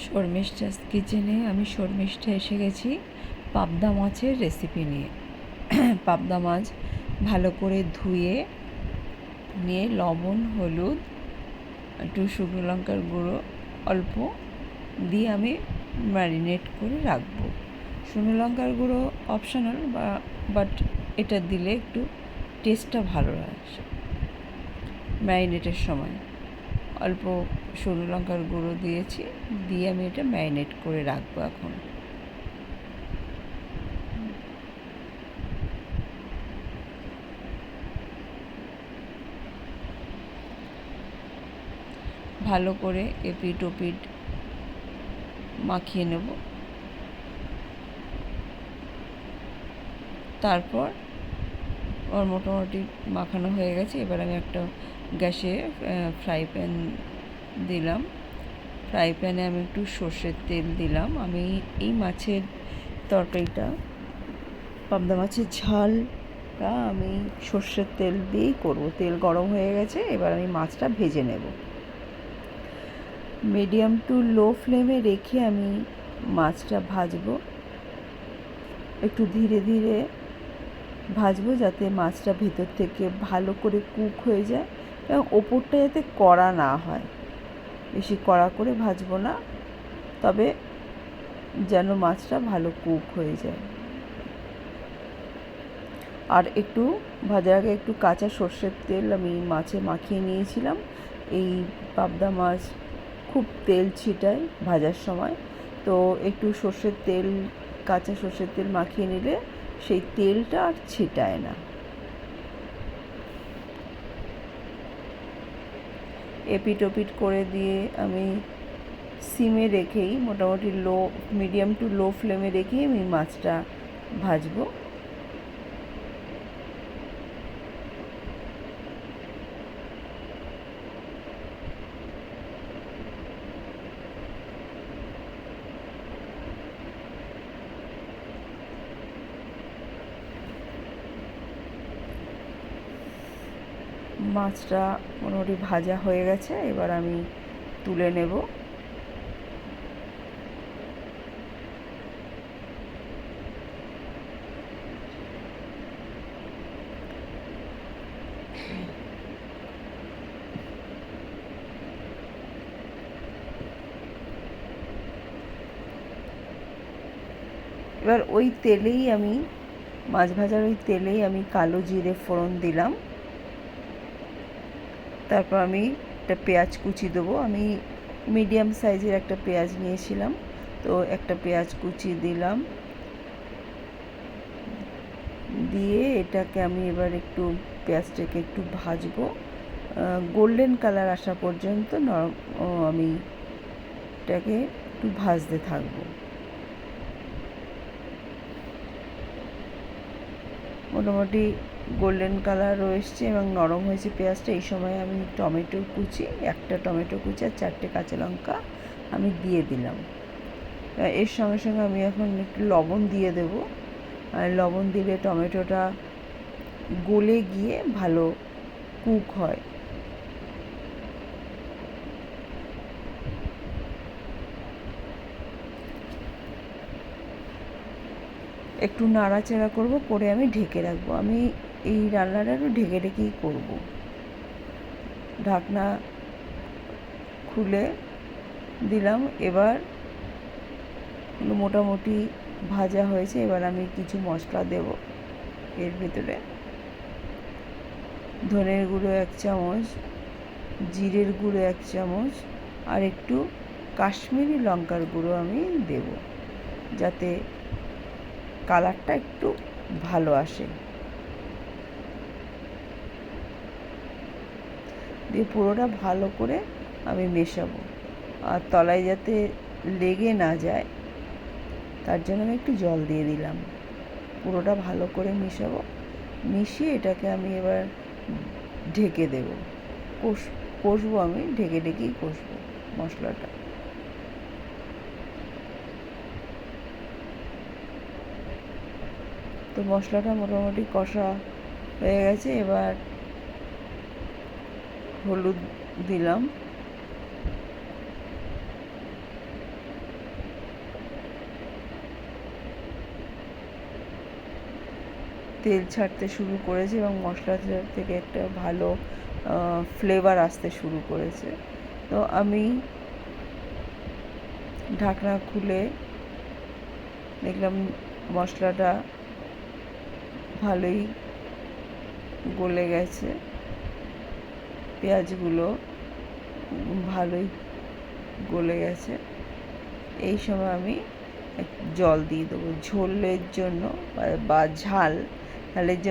শর্মিষ্ঠাস কিচেনে আমি শর্মিষ্ঠা এসে গেছি পাবদা মাছের রেসিপি নিয়ে। পাবদা মাছ ভালো করে ধুয়ে নিয়ে লবণ, হলুদ, একটু শুকনো লঙ্কার গুঁড়ো অল্প দিয়ে আমি ম্যারিনেট করে রাখবো। শুকনো লঙ্কার গুঁড়ো অপশনাল, বাট এটা দিলে একটু টেস্টটা ভালো আসে। ম্যারিনেটের সময় অল্প শুকনো লঙ্কার গুঁড়ো দিয়েছি, দিয়ে আমি এটা ম্যারিনেট করে রাখবো। এখন ভালো করে এপিট ওপিট মাখিয়ে নেব। তারপর ওর মোটামুটি মাখানো হয়ে গেছে। এবার আমি একটা গ্যাসে ফ্রাই প্যান দিলাম। ফ্রাই প্যানে আমি একটু সর্ষের তেল দিলাম। আমি এই মাছের তরকারিটা, পাবদা মাছের ঝালটা আমি সর্ষের তেল দিয়েই করবো। তেল গরম হয়ে গেছে, এবার আমি মাছটা ভেজে নেব। মিডিয়াম টু লো ফ্লেমে রেখে আমি মাছটা ভাজবো। একটু ধীরে ধীরে ভাজবো যাতে মাছটা ভেতর থেকে ভালো করে কুক হয়ে যায় এবং ওপরটা যাতে কড়া না হয়। বেশি কড়া করে ভাজবো না, তবে যেন মাছটা ভালো কুক হয়ে যায়। আর একটু ভাজার আগে একটু কাঁচা সর্ষের তেল আমি মাছে মাখিয়ে নিয়েছিলাম। এই পাবদা মাছ খুব তেল ছিটায় ভাজার সময়, তো একটু সর্ষের তেল, কাঁচা সর্ষের তেল মাখিয়ে নিলে সেই তেলটা আর ছিটায় না। এপিট ওপিট করে দিয়ে আমি সিমে রেখেই, মোটামুটি মিডিয়াম টু লো ফ্লেমে রেখেই আমি মাছটা ভাজবো। মাছটা মোটামুটি ভাজা হয়ে গেছে, এবার আমি তুলে নেব। এবার ওই তেলেই আমি, মাছ ভাজার ওই তেলেই আমি কালো জিরে ফোড়ন দিলাম। তারপর আমি একটা পেঁয়াজ কুচি দেবো। আমি মিডিয়াম সাইজের একটা পেঁয়াজ নিয়েছিলাম, তো একটা পেঁয়াজ কুচি দিলাম। দিয়ে এটাকে আমি এবার একটু পেঁয়াজটাকে একটু ভাজবো, গোল্ডেন কালার আসা পর্যন্ত আমি এটাকে একটু ভাজতে থাকবো। মোটামুটি গোল্ডেন কালারও এসছে এবং নরম হয়েছে পেঁয়াজটা। এই সময় আমি টমেটো কুচি, একটা টমেটো কুচি আর 4টে কাঁচা লঙ্কা আমি দিয়ে দিলাম। এর সঙ্গে সঙ্গে আমি এখন একটু লবণ দিয়ে দেবো। আর লবণ দিলে টমেটোটা গলে গিয়ে ভালো কুক হয়। একটু নাড়াচাড়া করব, করে আমি ঢেকে রাখবো। আমি এই রান্নাটা একটু ঢেকে ঢেকেই করব। ঢাকনা খুলে দিলাম। এবার মোটামুটি ভাজা হয়েছে। এবার আমি কিছু মশলা দেব এর ভিতরে। ধনের গুঁড়ো 1 চামচ, জিরের গুঁড়ো 1 চামচ, আর একটু কাশ্মীরি লঙ্কার গুঁড়ো আমি দেব, যাতে কালারটা একটু ভালো আসে। দিয়ে পুরোটা ভালো করে আমি মেশাবো, আর তলায় যাতে লেগে না যায় তার জন্য আমি একটু জল দিয়ে দিলাম। পুরোটা ভালো করে মেশাবো। মিশিয়ে এটাকে আমি এবার ঢেকে দেব। কষবো, আমি ঢেকে ঢেকেই কষবো মশলাটা। তো মশলাটা মোটামুটি কষা হয়ে গেছে। এবার হলুদ দিলাম, তেল ছাড়তে শুরু করেছে এবং মশলাটা থেকে একটা ভালো ফ্লেভার আসতে শুরু করেছে। তো আমি ঢাকনা খুলে দেখলাম মশলাটা ভালোই গলে গেছে, পেঁয়াজগুলো ভালোই গলে গেছে। এই সময় আমি জল দিয়ে দেবো ঝোলের জন্য বা ঝালের জন্য